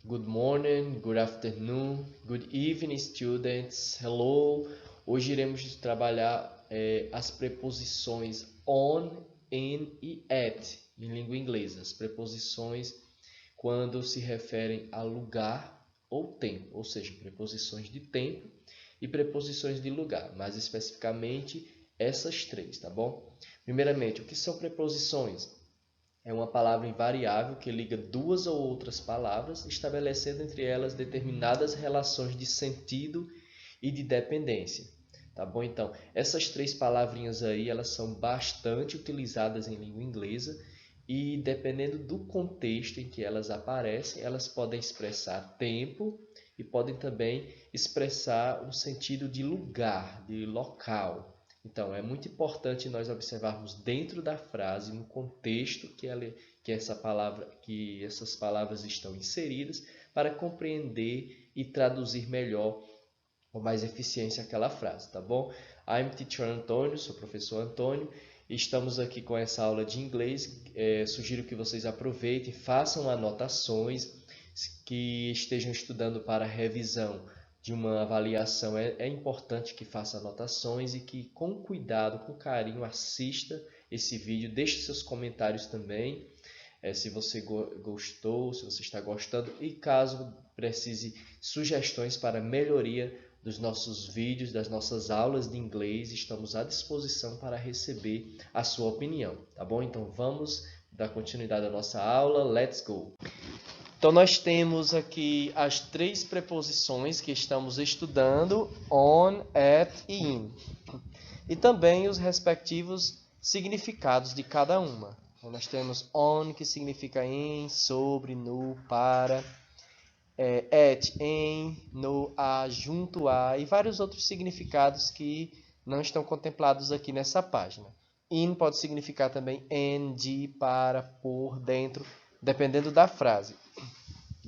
Good morning, good afternoon, good evening, students. Hello. Hoje iremos trabalhar as preposições on, in e at em língua inglesa. As preposições quando se referem a lugar ou tempo, ou seja, preposições de tempo e preposições de lugar, mais especificamente essas três, tá bom? Primeiramente, o que são preposições? É uma palavra invariável que liga duas ou outras palavras, estabelecendo entre elas determinadas relações de sentido e de dependência. Tá bom? Então, essas três palavrinhas aí, elas são bastante utilizadas em língua inglesa e, dependendo do contexto em que elas aparecem, elas podem expressar tempo e podem também expressar um sentido de lugar, de local. Então, é muito importante nós observarmos dentro da frase, no contexto que essas palavras estão inseridas, para compreender e traduzir melhor com mais eficiência aquela frase, tá bom? I'm Teacher Antônio, sou professor Antônio, e estamos aqui com essa aula de inglês. Sugiro que vocês aproveitem, façam anotações, que estejam estudando para revisão de uma avaliação. É importante que faça anotações e que, com cuidado, com carinho, assista esse vídeo. Deixe seus comentários também, se você gostou, se você está gostando, e caso precise sugestões para melhoria dos nossos vídeos, das nossas aulas de inglês, estamos à disposição para receber a sua opinião, tá bom? Então vamos dar continuidade à nossa aula. Let's go! Então nós temos aqui as três preposições que estamos estudando, on, at e in. E também os respectivos significados de cada uma. Então, nós temos on, que significa em, sobre, no, para, at, em, no, a, junto a, e vários outros significados que não estão contemplados aqui nessa página. In pode significar também en, de, para, por, dentro, dependendo da frase.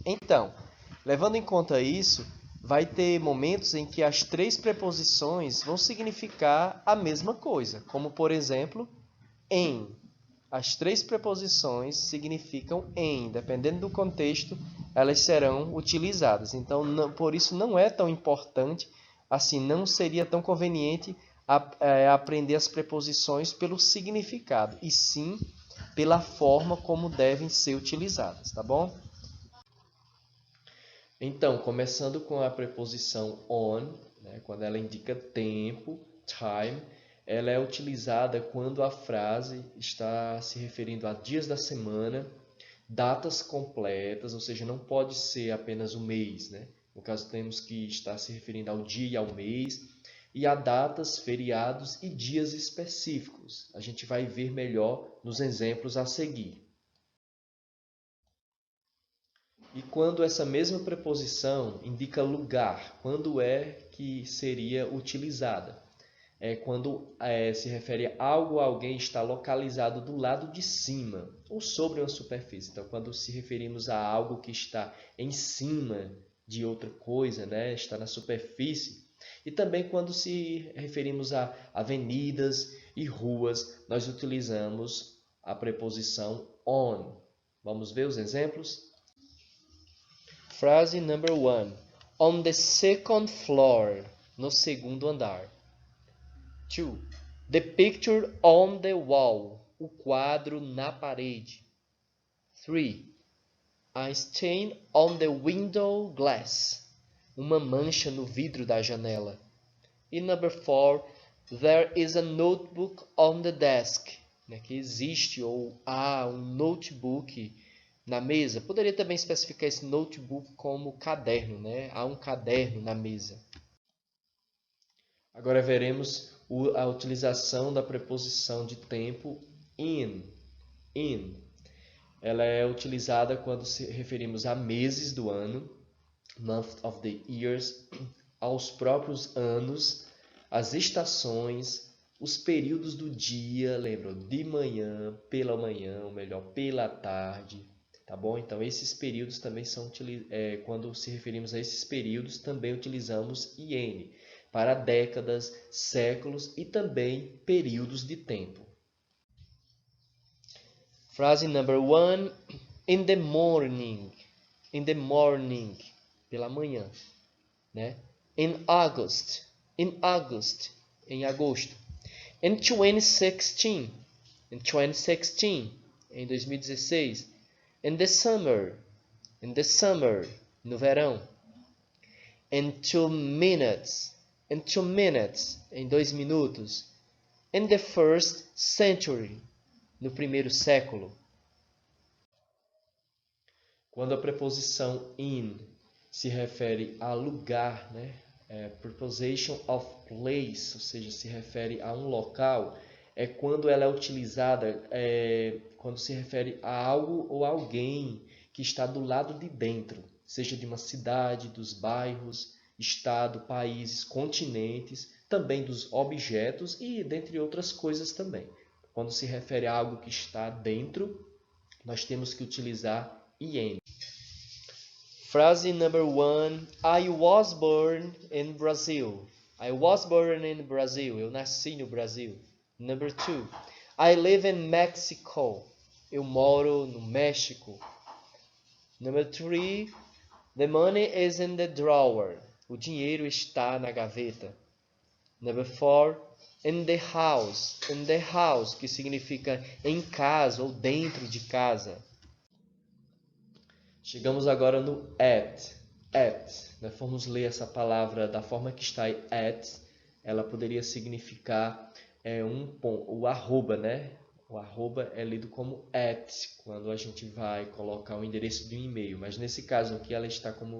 Então, levando em conta isso, vai ter momentos em que as três preposições vão significar a mesma coisa, como por exemplo, em. As três preposições significam em, dependendo do contexto, elas serão utilizadas. Então, por isso não é tão importante, assim, não seria tão conveniente aprender as preposições pelo significado, e sim pela forma como devem ser utilizadas, tá bom? Então, começando com a preposição on, né, quando ela indica tempo, time, ela é utilizada quando a frase está se referindo a dias da semana, datas completas, ou seja, não pode ser apenas o mês, né? No caso, temos que estar se referindo ao dia e ao mês, e a datas, feriados e dias específicos. A gente vai ver melhor nos exemplos a seguir. E quando essa mesma preposição indica lugar, quando é que seria utilizada? É quando se refere a algo ou alguém está localizado do lado de cima ou sobre uma superfície. Então, quando se referimos a algo que está em cima de outra coisa, né? Está na superfície. E também quando se referimos a avenidas e ruas, nós utilizamos a preposição on. Vamos ver os exemplos? Frase number 1. On the second floor. No segundo andar. 2. The picture on the wall. O quadro na parede. 3. A stain on the window glass. Uma mancha no vidro da janela. E number 4. There is a notebook on the desk. Que existe ou há um notebook na mesa. Poderia também especificar esse notebook como caderno, né? Há um caderno na mesa. Agora veremos a utilização da preposição de tempo in. In. Ela é utilizada quando se referimos a meses do ano, month of the years, aos próprios anos, às estações, os períodos do dia, lembram? De manhã, ou melhor, pela tarde. Tá bom? Então, esses períodos também são quando se referimos a esses períodos, também utilizamos IN para décadas, séculos e também períodos de tempo. Frase number 1. In the morning. in the morning, pela manhã, né? In August, em agosto. In 2016, em 2016. In the summer, no verão. In 2 minutes, em 2 minutos. In the first century, no primeiro século. Quando a preposição in se refere a lugar, né? Preposition of place, ou seja, se refere a um local, é quando ela é utilizada quando se refere a algo ou alguém que está do lado de dentro, seja de uma cidade, dos bairros, estado, países, continentes, também dos objetos e dentre outras coisas também. Quando se refere a algo que está dentro, nós temos que utilizar in. Frase number 1. I was born in Brazil. I was born in Brazil. Eu nasci no Brasil. Number 2. I live in Mexico. Eu moro no México. Number 3. The money is in the drawer. O dinheiro está na gaveta. Number 4. In the house. In the house, que significa em casa ou dentro de casa. Chegamos agora no at. Nós formos ler essa palavra da forma que está aí, at, ela poderia significar o arroba, né? O arroba é lido como at, quando a gente vai colocar o endereço de um e-mail. Mas nesse caso aqui,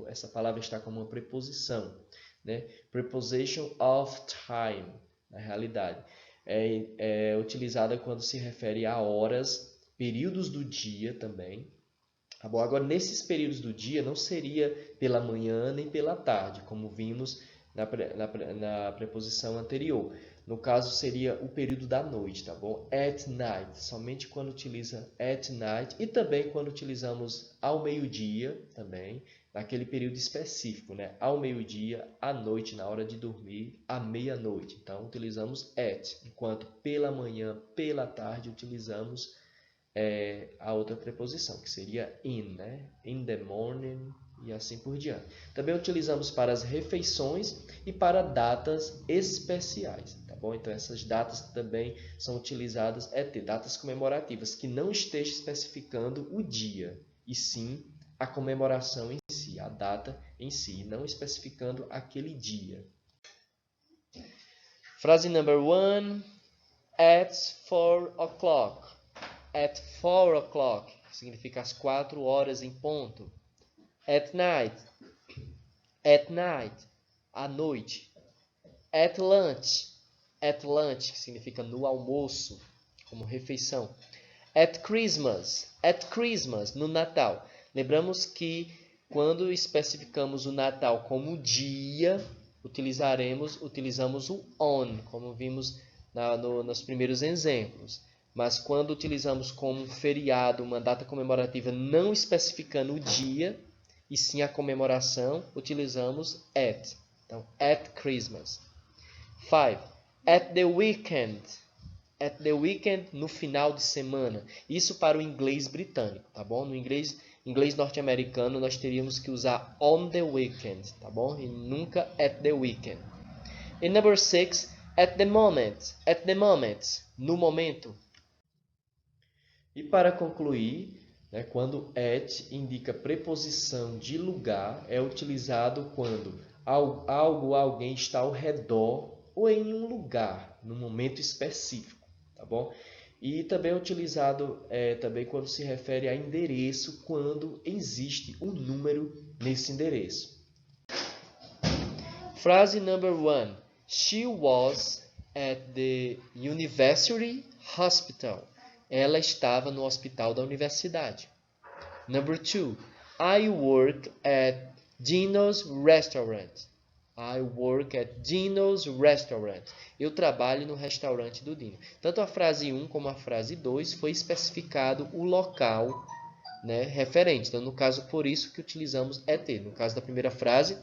essa palavra está como uma preposição, né? Preposition of time, na realidade. É utilizada quando se refere a horas, períodos do dia também. Tá bom? Agora, nesses períodos do dia, não seria pela manhã nem pela tarde, como vimos na preposição anterior. No caso, seria o período da noite, tá bom? At night, somente quando utiliza at night e também quando utilizamos ao meio-dia, também, naquele período específico, né? Ao meio-dia, à noite, na hora de dormir, à meia-noite. Então, utilizamos at, enquanto pela manhã, pela tarde, utilizamos a outra preposição, que seria in, né? In the morning e assim por diante. Também utilizamos para as refeições e para datas especiais, tá bom? Então essas datas também são utilizadas, datas comemorativas, que não esteja especificando o dia, e sim a comemoração em si, a data em si, não especificando aquele dia. Frase number 1, at 4 o'clock. At 4 o'clock, significa às 4 horas em ponto. At night, à noite. At lunch, que significa no almoço, como refeição. At Christmas, no Natal. Lembramos que quando especificamos o Natal como dia, utilizamos o on, como vimos nos primeiros exemplos. Mas quando utilizamos como feriado uma data comemorativa não especificando o dia, e sim a comemoração, utilizamos at. Então, at Christmas. 5. At the weekend. At the weekend, no final de semana. Isso para o inglês britânico, tá bom? No inglês norte-americano, nós teríamos que usar on the weekend, tá bom? E nunca at the weekend. E number 6, at the moment. At the moment, no momento. E para concluir, né, quando at indica preposição de lugar, é utilizado quando algo ou alguém está ao redor ou em um lugar, num momento específico, tá bom? E também é utilizado também quando se refere a endereço, quando existe um número nesse endereço. Frase number 1. She was at the university hospital. Ela estava no hospital da universidade. Number 2. I work at Dino's restaurant. I work at Dino's restaurant. Eu trabalho no restaurante do Dino. Tanto a frase 1 como a frase 2 foi especificado o local, né, referente. Então, no caso, por isso que utilizamos at. No caso da primeira frase,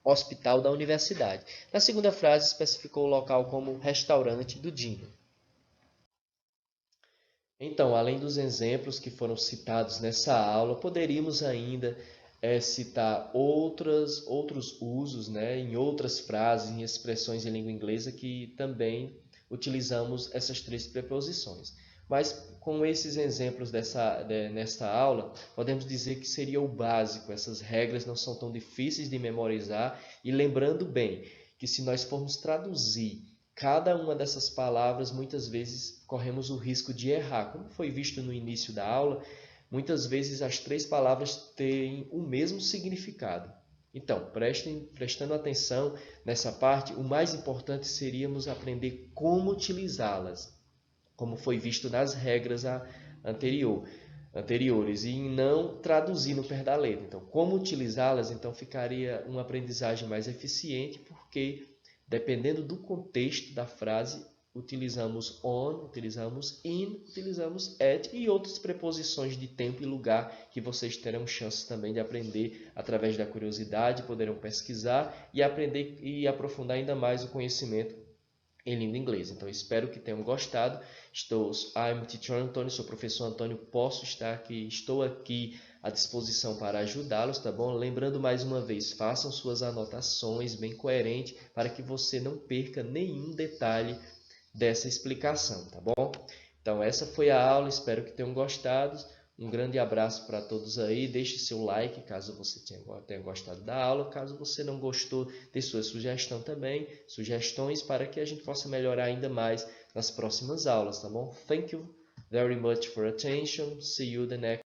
hospital da universidade. Na segunda frase, especificou o local como restaurante do Dino. Então, além dos exemplos que foram citados nessa aula, poderíamos ainda é citar outros usos, né, em outras frases, em expressões em língua inglesa que também utilizamos essas três preposições. Mas com esses exemplos nesta aula, podemos dizer que seria o básico. Essas regras não são tão difíceis de memorizar. E lembrando bem que se nós formos traduzir cada uma dessas palavras, muitas vezes corremos o risco de errar. Como foi visto no início da aula, muitas vezes as três palavras têm o mesmo significado. Então, prestando atenção nessa parte, o mais importante seríamos aprender como utilizá-las, como foi visto nas regras anteriores, e não traduzir no pé da letra. Então, como utilizá-las, então ficaria uma aprendizagem mais eficiente, porque dependendo do contexto da frase, utilizamos on, utilizamos in, utilizamos at e outras preposições de tempo e lugar que vocês terão chance também de aprender através da curiosidade, poderão pesquisar e aprender e aprofundar ainda mais o conhecimento em língua inglesa. Então, espero que tenham gostado. I'm Teacher Antônio, sou professor Antônio, estou aqui à disposição para ajudá-los, tá bom? Lembrando mais uma vez, façam suas anotações bem coerentes para que você não perca nenhum detalhe dessa explicação, tá bom? Então, essa foi a aula, espero que tenham gostado. Um grande abraço para todos aí. Deixe seu like caso você tenha gostado da aula. Caso você não gostou, dê sua sugestão também. Sugestões para que a gente possa melhorar ainda mais nas próximas aulas, tá bom? Thank you very much for attention. See you the next